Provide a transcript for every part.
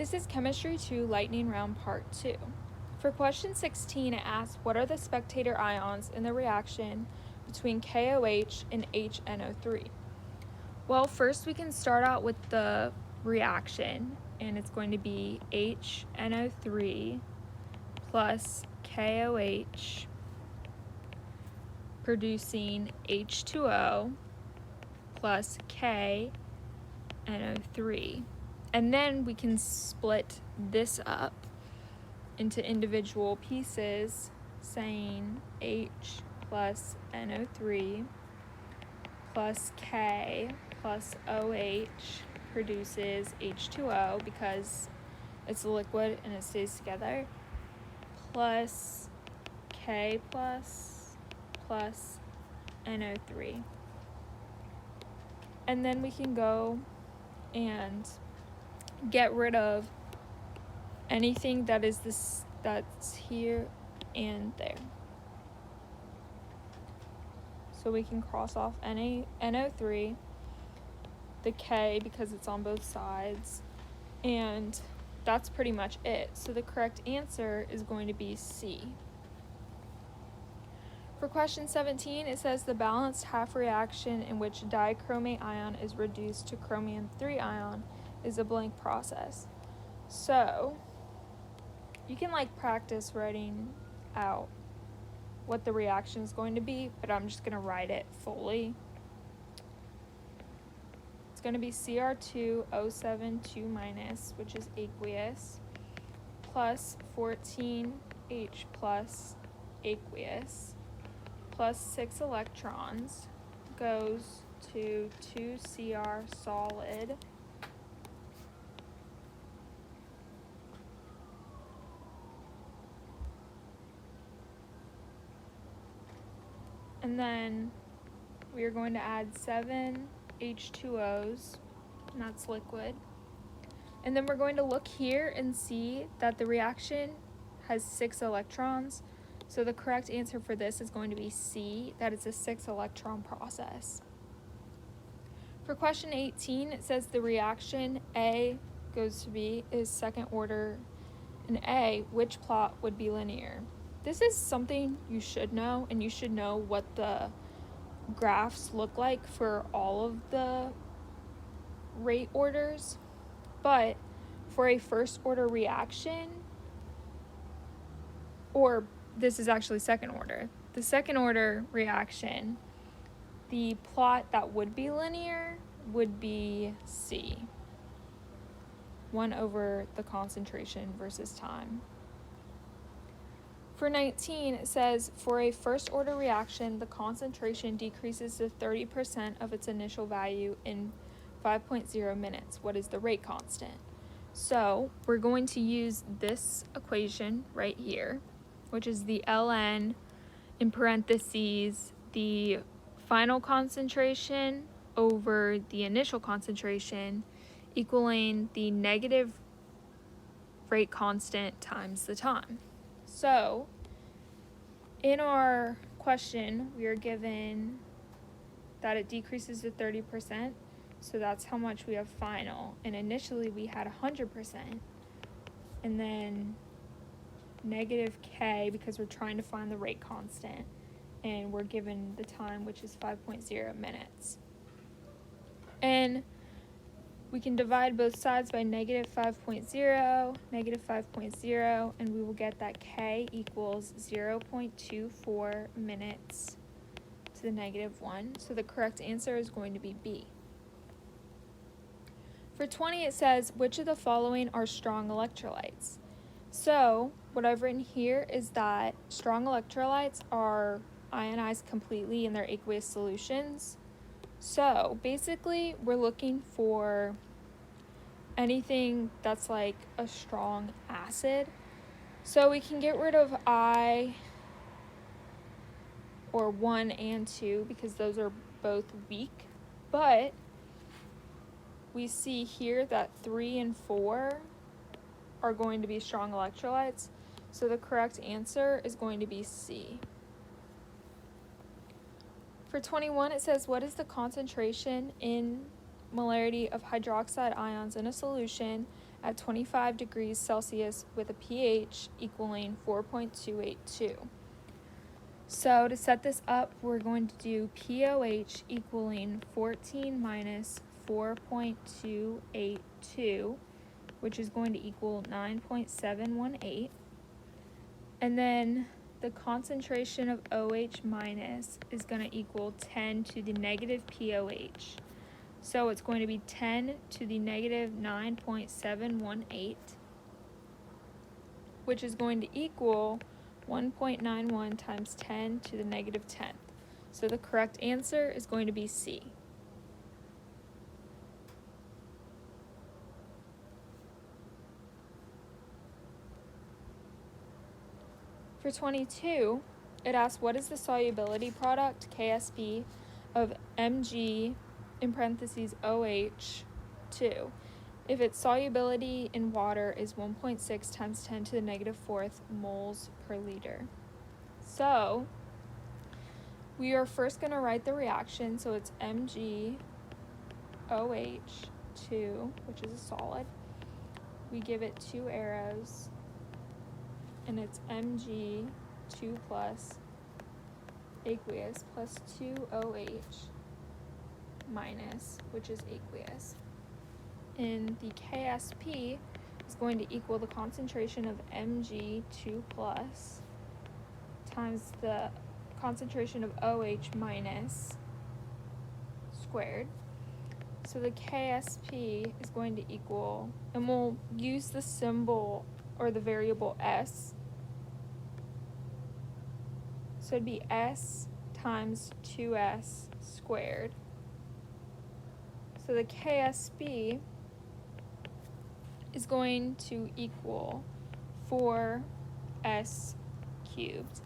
This is Chemistry 2 Lightning Round Part 2. For question 16, it asks, what are the spectator ions in the reaction between KOH and HNO3? Well, first we can start out with the reaction, and it's going to be HNO3 plus KOH producing H2O plus KNO3. And then we can split this up into individual pieces, saying H plus NO3 plus K plus OH produces H2O because it's a liquid and it stays together, plus K plus NO3. And then we can go and get rid of anything that is that's here and there. So we can cross off NO3, the K because it's on both sides, and that's pretty much it. So the correct answer is going to be C. For question 17, it says the balanced half reaction in which dichromate ion is reduced to chromium 3 ion is a blank process. So you can practice writing out what the reaction is going to be, but I'm just going to write it fully. It's going to be Cr2O7 2-, which is aqueous, plus 14H plus aqueous, plus 6 electrons goes to 2Cr solid, and then we are going to add 7 H2Os, and that's liquid. And then we're going to look here and see that the reaction has 6 electrons. So the correct answer for this is going to be C, that it's a 6-electron process. For question 18, it says the reaction A goes to B is second order in A, which plot would be linear? This is something you should know, and you should know what the graphs look like for all of the rate orders. But for a first order reaction, or this is actually second order, the second order reaction, the plot that would be linear would be C, 1 over the concentration versus time. For 19, it says, for a first order reaction, the concentration decreases to 30% of its initial value in 5.0 minutes. What is the rate constant? So we're going to use this equation right here, which is the ln in parentheses, the final concentration over the initial concentration equaling the negative rate constant times the time. So in our question, we are given that it decreases to 30%, so that's how much we have final. And initially we had 100%, and then negative K because we're trying to find the rate constant, and we're given the time, which is 5.0 minutes. And we can divide both sides by negative 5.0, and we will get that K equals 0.24 minutes to the negative 1. So the correct answer is going to be B. For 20, it says, which of the following are strong electrolytes? So what I've written here is that strong electrolytes are ionized completely in their aqueous solutions. So basically we're looking for anything that's like a strong acid. So we can get rid of I or 1 and 2 because those are both weak. But we see here that 3 and 4 are going to be strong electrolytes. So the correct answer is going to be C. For 21, it says, what is the concentration in molarity of hydroxide ions in a solution at 25 degrees Celsius with a pH equaling 4.282. So to set this up, we're going to do POH equaling 14 minus 4.282, which is going to equal 9.718. And then the concentration of OH minus is going to equal 10 to the negative POH. So it's going to be 10 to the negative 9.718, which is going to equal 1.91 times 10 to the negative 10th. So the correct answer is going to be C. For 22, it asks what is the solubility product, KSP, of Mg in parentheses OH2 if its solubility in water is 1.6 times 10 to the negative 4th moles per liter. So we are first going to write the reaction, so it's MgOH2, which is a solid. We give it 2 arrows, and it's Mg2 plus aqueous plus 2OH minus, which is aqueous. And the KSP is going to equal the concentration of Mg2 plus times the concentration of OH minus squared. So the KSP is going to equal, and we'll use the symbol or the variable S. So it'd be S times 2S squared. So the KSP is going to equal 4S cubed.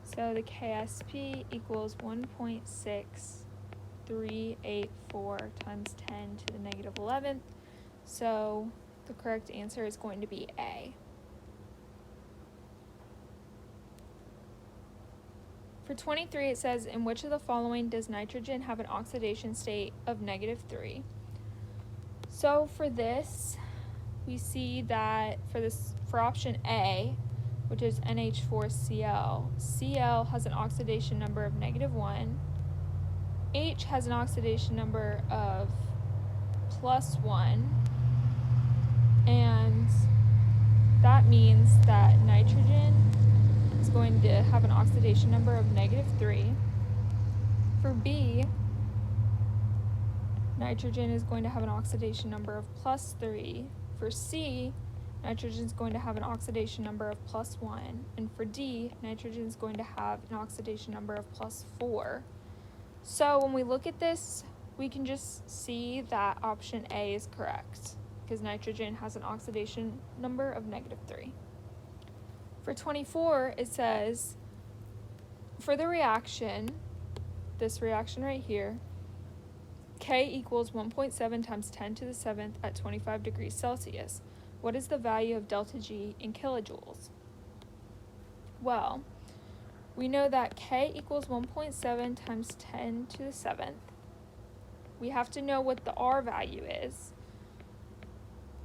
So the KSP equals 1.6384 times 10 to the negative 11th. So the correct answer is going to be A. For 23, it says, in which of the following does nitrogen have an oxidation state of -3? So for this, we see that for option A, which is NH4Cl, Cl has an oxidation number of -1, H has an oxidation number of +1, and that means that nitrogen is going to have an oxidation number of -3. For B, nitrogen is going to have an oxidation number of +3. For C, nitrogen is going to have an oxidation number of +1. And for D, nitrogen is going to have an oxidation number of +4. So when we look at this, we can just see that option A is correct because nitrogen has an oxidation number of -3. For 24, it says, for the reaction, this reaction right here, K equals 1.7 times 10 to the 7th at 25 degrees Celsius. What is the value of delta G in kilojoules? Well, we know that K equals 1.7 times 10 to the 7th. We have to know what the R value is,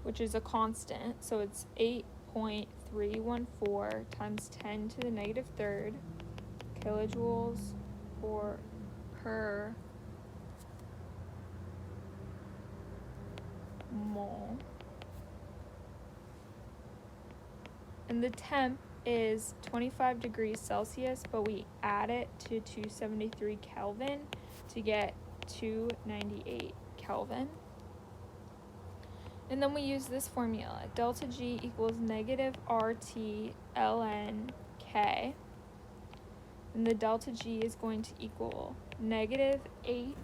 which is a constant, so it's 8.314 times 10 to the negative 3rd kilojoules per mole. And the temp is 25 degrees Celsius, but we add it to 273 Kelvin to get 298 Kelvin. And then we use this formula. Delta G equals -RT ln K. And the delta G is going to equal -8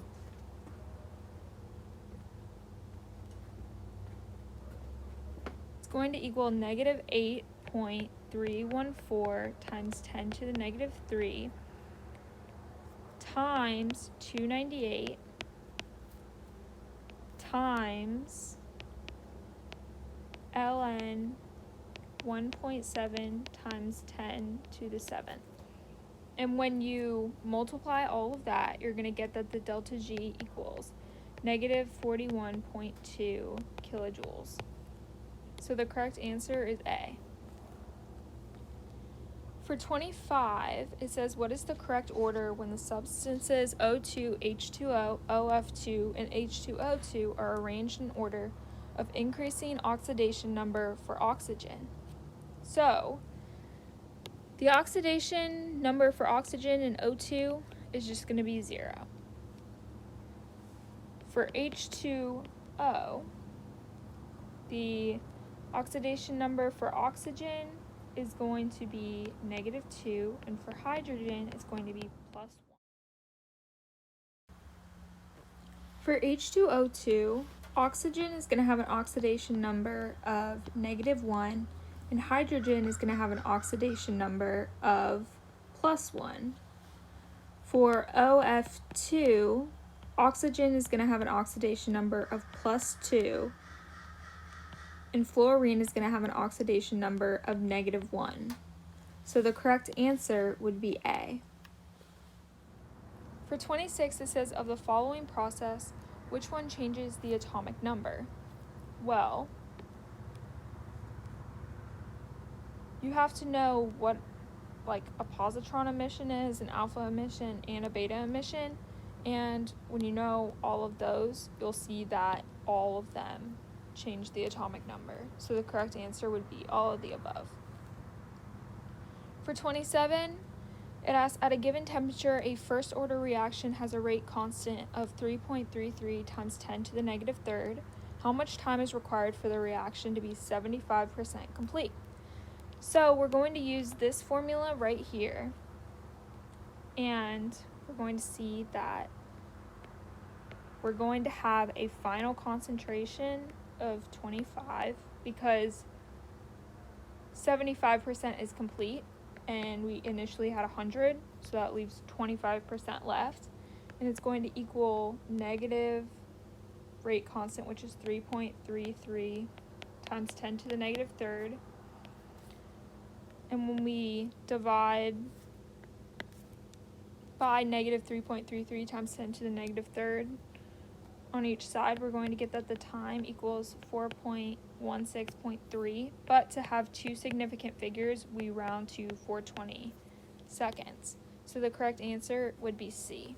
going to equal -8.314 times 10 to the negative 3 times 298 times ln 1.7 times 10 to the 7th. And when you multiply all of that, you're going to get that the delta G equals -41.2 kilojoules. So the correct answer is A. For 25, it says, what is the correct order when the substances O2, H2O, OF2, and H2O2 are arranged in order of increasing oxidation number for oxygen? So, the oxidation number for oxygen in O2 is just going to be 0. For H2O, the oxidation number for oxygen is going to be -2, and for hydrogen, it's going to be +1. For H2O2, oxygen is going to have an oxidation number of -1, and hydrogen is going to have an oxidation number of +1. For OF2, oxygen is going to have an oxidation number of +2, and fluorine is going to have an oxidation number of -1. So the correct answer would be A. For 26, it says, of the following process, which one changes the atomic number? Well, you have to know what a positron emission is, an alpha emission, and a beta emission. And when you know all of those, you'll see that all of them change the atomic number. So the correct answer would be all of the above. For 27, it asks, at a given temperature, a first-order reaction has a rate constant of 3.33 times 10 to the -3rd. How much time is required for the reaction to be 75% complete? So we're going to use this formula right here, and we're going to see that we're going to have a final concentration of 25 because 75% is complete, and we initially had 100, so that leaves 25% left, and it's going to equal negative rate constant, which is 3.33 times 10 to the -3rd. And when we divide by -3.33 times 10 to the -3rd on each side, we're going to get that the time equals 4.16.3, but to have two significant figures, we round to 420 seconds. So the correct answer would be C.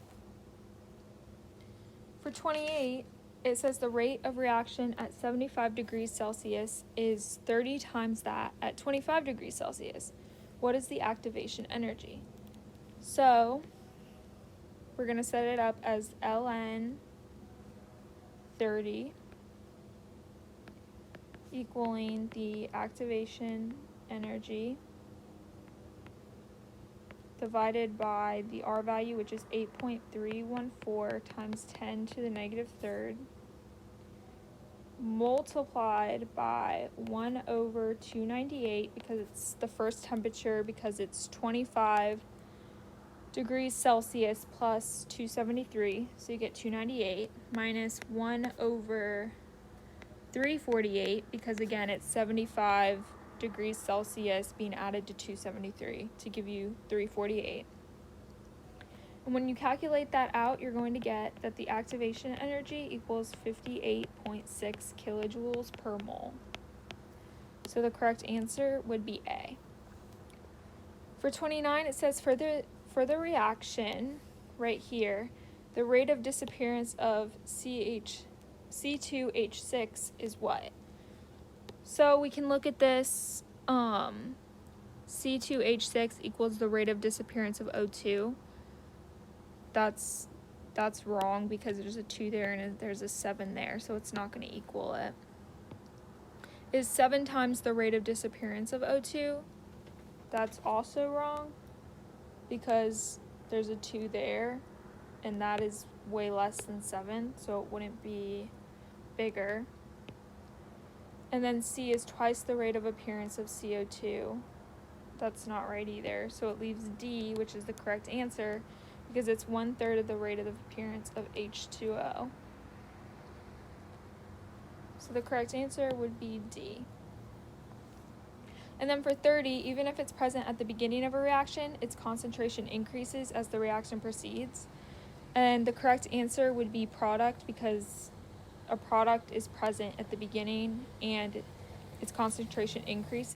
For 28, it says the rate of reaction at 75 degrees Celsius is 30 times that at 25 degrees Celsius. What is the activation energy? So we're going to set it up as ln 30 equaling the activation energy divided by the R value, which is 8.314 times 10 to the -3rd, multiplied by 1/298 because it's the first temperature, because it's 25 degrees Celsius plus 273, so you get 298, minus 1/348 because again it's 75 degrees Celsius being added to 273 to give you 348. And when you calculate that out, you're going to get that the activation energy equals 58.6 kilojoules per mole. So the correct answer would be A. For 29, it says for the reaction right here, the rate of disappearance of C2H6 is what? So we can look at this, C2H6 equals the rate of disappearance of O2. That's wrong because there's a 2 there and there's a 7 there, so it's not going to equal it. Is 7 times the rate of disappearance of O2? That's also wrong because there's a 2 there, and that is way less than 7, so it wouldn't be bigger. And then C is twice the rate of appearance of CO2. That's not right either, so it leaves D, which is the correct answer, because it's 1/3 of the rate of appearance of H2O. So the correct answer would be D. And then for 30, even if it's present at the beginning of a reaction, its concentration increases as the reaction proceeds. And the correct answer would be product because a product is present at the beginning and its concentration increases,